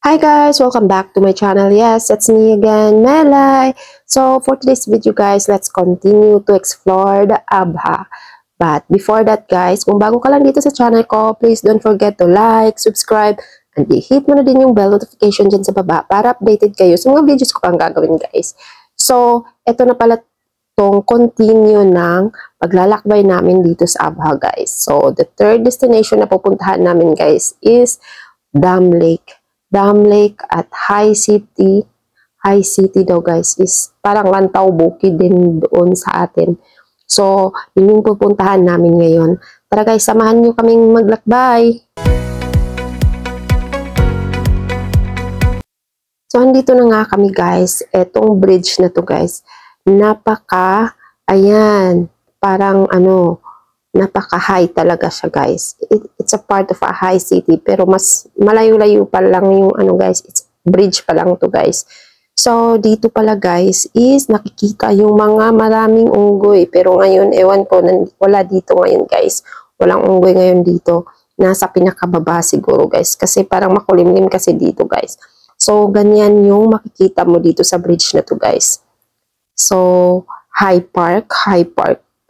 Hi guys, welcome back to my channel. Yes, it's me again, Melay. So for today's video guys, let's continue to explore the Abha. But before that guys, kung bago ka lang dito sa channel ko, please don't forget to like, subscribe, and i-hit mo na din yung bell notification dyan sa baba para updated kayo sa mga videos ko pang gagawin guys. So, eto na pala tong continue ng paglalakbay namin dito sa Abha guys. So, the third destination na pupuntahan namin guys is Dam Lake. Dam Lake at High City. High City daw guys is parang Lantaw Bukid din doon sa atin. So, yun yung pupuntahan namin ngayon. Tara guys, samahan nyo kaming maglakbay. So, andito na nga kami guys. Etong bridge na to guys. Ayan, parang napaka-high talaga siya guys. It's a part of a high city pero mas malayo-layo pa lang yung guys, it's bridge pa lang to guys. So dito pala guys is nakikita yung mga maraming unggoy pero ngayon ewan ko wala dito ngayon guys. Walang unggoy ngayon dito. Nasa pinakababa siguro guys kasi parang makulimlim kasi dito guys. So ganyan yung makikita mo dito sa bridge na to guys. So high park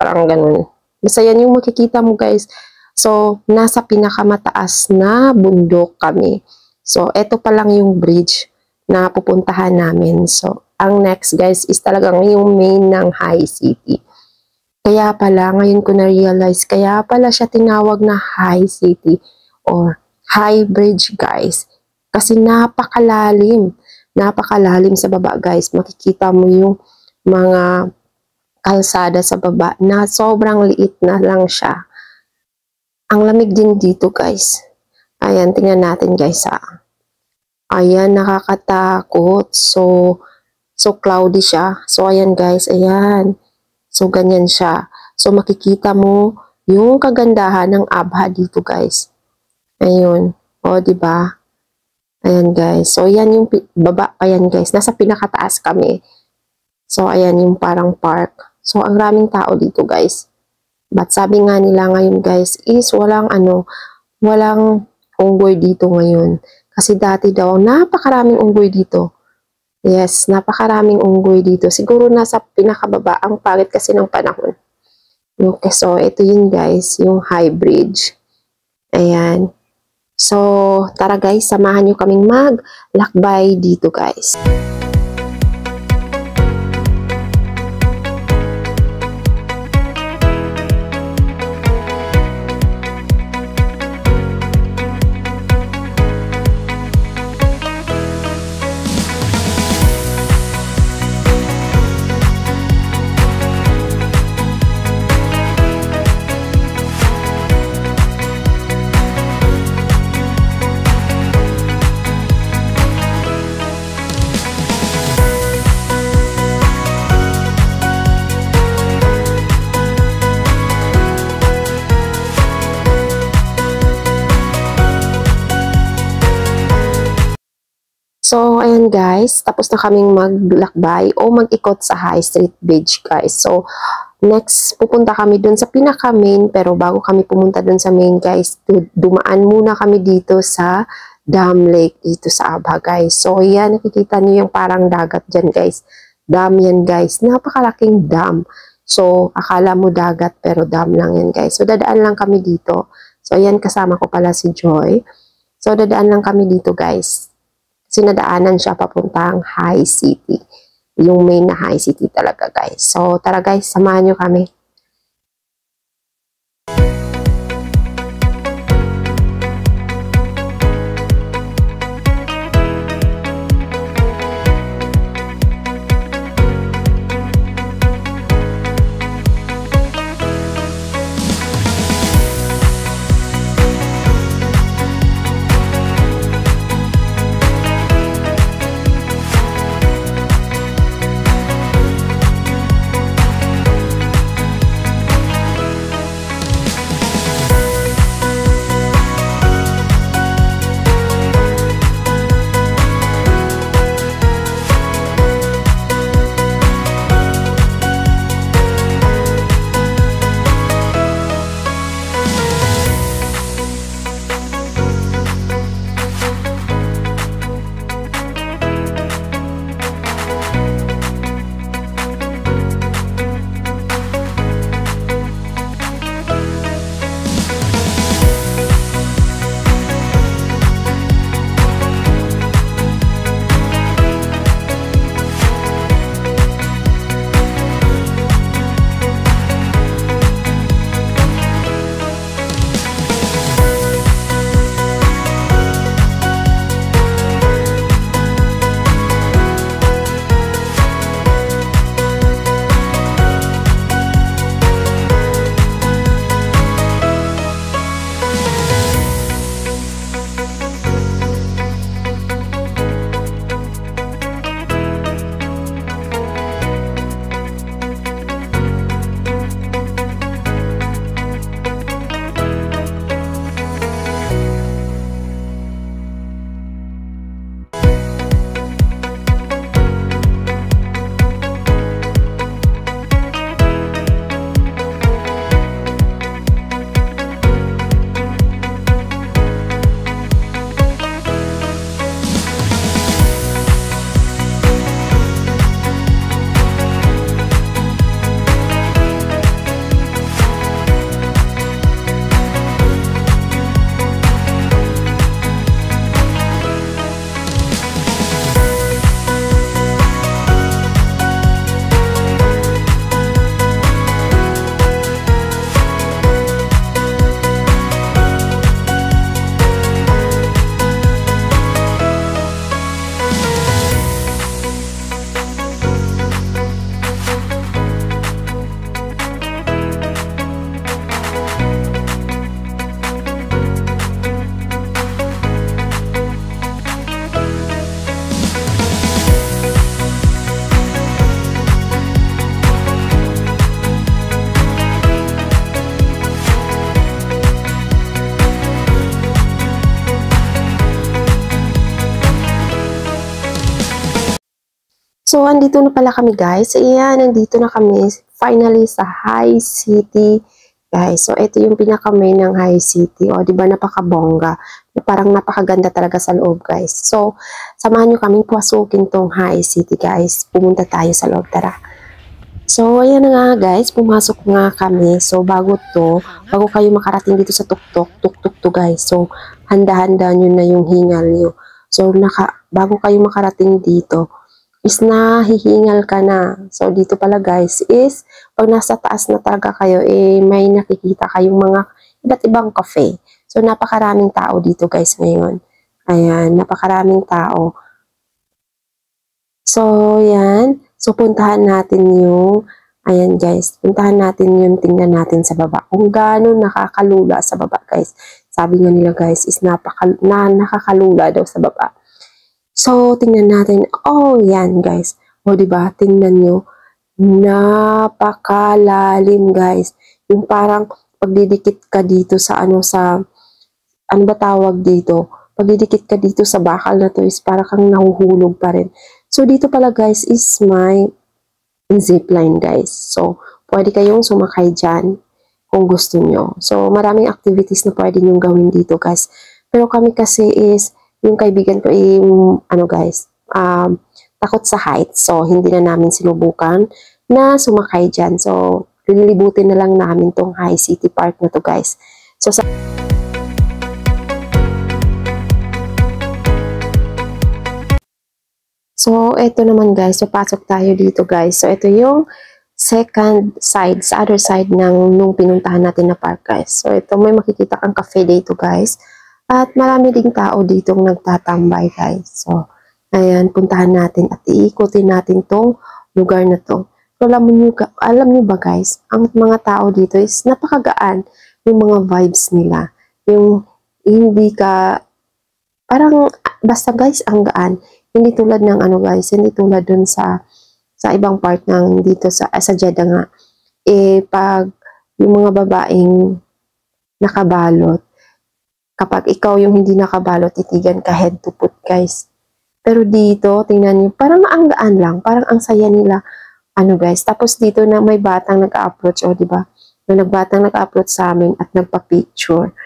parang ganun. Basta yan yung makikita mo guys. So, nasa pinakamataas na bundok kami. So, eto pa lang yung bridge na pupuntahan namin. So, ang next guys is talagang yung main ng High City. Kaya pala, ngayon ko na-realize, kaya pala siya tinawag na High City or High Bridge guys. Kasi napakalalim. Napakalalim sa baba guys. Makikita mo yung mga kalsada sa baba na sobrang liit na lang siya. Ang lamig din dito guys. Ayan, tingnan natin guys ha. Ayan, nakakatakot. So cloudy siya. So ayan guys, ayan. So ganyan siya. So makikita mo yung kagandahan ng Abha dito guys. Ayun. O, diba? Ayan guys. So yan yung baba pa yan guys. Nasa pinakataas kami. So ayan yung parang park. So, ang raming tao dito, guys. But sabi nga nila ngayon, guys, is walang unggoy dito ngayon. Kasi dati daw, napakaraming unggoy dito. Yes, napakaraming unggoy dito. Siguro nasa pinakababa. Ang pangit kasi ng panahon. Okay, so ito yun, guys, yung high bridge. Ayan. So, tara, guys, samahan nyo kaming maglakbay dito, guys. So, ayan guys, tapos na kaming maglakbay o mag-ikot sa High Street Bridge guys. So, next, pupunta kami dun sa pinaka-main, pero bago kami pumunta dun sa main guys, dumaan muna kami dito sa Dam Lake, dito sa Abha guys. So, ayan, nakikita niyo yung parang dagat dyan guys. Dam yan guys, napakalaking dam. So, akala mo dagat, pero dam lang yan guys. So, dadaan lang kami dito. So, ayan, kasama ko pala si Joy. So, dadaan lang kami dito guys. Sinadaanan siya papuntang High City. Yung main na High City talaga guys. So tara guys, samahan nyo kami. So, andito na pala kami guys. Ayan, nandito na kami finally sa High City. Guys, so ito yung pinaka-main ng High City. O, di ba napakabongga. Parang napakaganda talaga sa loob, guys. So, samahan nyo kaming pasukin tong High City, guys. Pumunta tayo sa loob, tara. So, ayan na nga, guys. Pumasok nga kami. So, bago kayo makarating dito sa tuktok to, guys. So, handa-handa nyo na yung hingal nyo. So, bago kayo makarating dito, is nahihingal ka na. So, dito pala guys is, pag nasa taas na talaga kayo, may nakikita kayong mga iba't ibang cafe. So, napakaraming tao dito guys ngayon. Ayan, napakaraming tao. So, yan. So, puntahan natin yung, ayan guys, puntahan natin yung tingnan natin sa baba. Kung gaano nakakalula sa baba guys. Sabi nga nila guys is nakakalula daw sa baba. So, tingnan natin. Oh, yan, guys. O, diba? Tingnan nyo. Napakalalim, guys. Yung parang pagdidikit ka dito sa ano ba tawag dito? Pagdidikit ka dito sa bakal na to is parang kang nahuhulog pa rin. So, dito pala, guys, is my zipline, guys. So, pwede kayong sumakay dyan kung gusto nyo. So, maraming activities na pwede nyo gawin dito, guys. Pero kami kasi is yung kaibigan ko guys, takot sa heights. So, hindi na namin sinubukan na sumakay dyan. So, lilibutin na lang namin tong High City Park na to, guys. So, eto naman, guys. So, pasok tayo dito, guys. So, ito yung second side, sa other side nung pinuntahan natin na park, guys. So, ito may makikita kang cafe dito, guys. At marami ding tao dito nagtatambay, guys. So, ayan, puntahan natin at iikutin natin tong lugar na to. So, alam nyo ba, guys, ang mga tao dito is napakagaan yung mga vibes nila. Yung hindi ka, parang, basta guys, ang gaan. Hindi tulad ng guys, hindi tulad dun sa ibang part ng dito sa Jeddah nga. Pag yung mga babaeng nakabalot, kapag ikaw yung hindi nakabalot, titigan ka head to foot, guys. Pero dito, tingnan niyo, parang ang gaan lang, parang ang saya nila, guys. Tapos dito na may batang nag-approach, di ba? Na nagbatang nag-approach sa amin at nagpa-picture.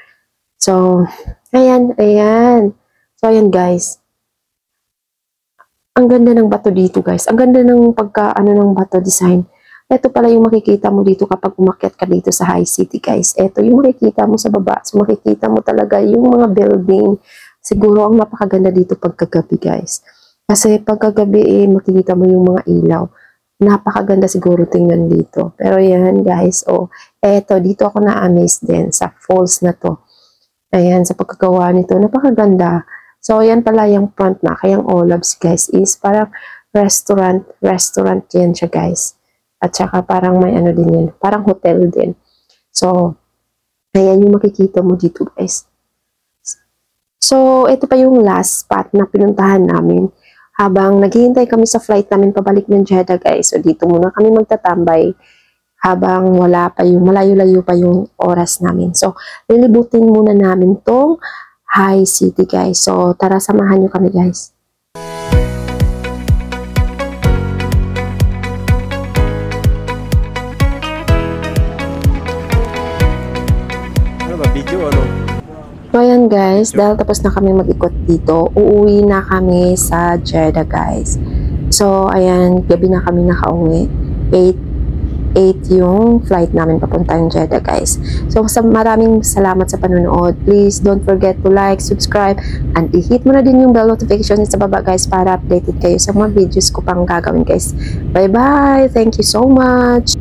So, ayan. So, ayan, guys. Ang ganda ng bato dito, guys. Ang ganda ng ng bato design. Ito pala yung makikita mo dito kapag umakyat ka dito sa High City, guys. Ito yung makikita mo sa baba. So, makikita mo talaga yung mga building. Siguro, ang napakaganda dito pagkagabi, guys. Kasi pagkagabi, makikita mo yung mga ilaw. Napakaganda siguro tingnan dito. Pero yan, guys. Dito ako na-amaze din sa falls na to. Ayan, sa pagkagawa nito. Napakaganda. So, yan pala yung front na. Kaya yung olives, guys, is parang restaurant yan siya, guys. At saka parang may din yan. Parang hotel din. So, ayan yung makikita mo dito, guys. So, ito pa yung last spot na pinuntahan namin. Habang naghihintay kami sa flight namin pabalik ng Jeddah, guys. So, dito muna kami magtatambay. Habang malayo-layo pa yung oras namin. So, lilibutin muna namin tong High City, guys. So, tara, samahan nyo kami, guys. So, ayan guys, dahil tapos na kami mag-ikot dito, uuwi na kami sa Jeddah, guys. So, ayan, gabi na kami nakauwi. 8 yung flight namin papuntang Jeddah, guys. So, maraming salamat sa panonood. Please don't forget to like, subscribe, and i-hit mo na din yung bell notification sa baba, guys, para updated kayo sa mga videos ko pang gagawin, guys. Bye-bye! Thank you so much!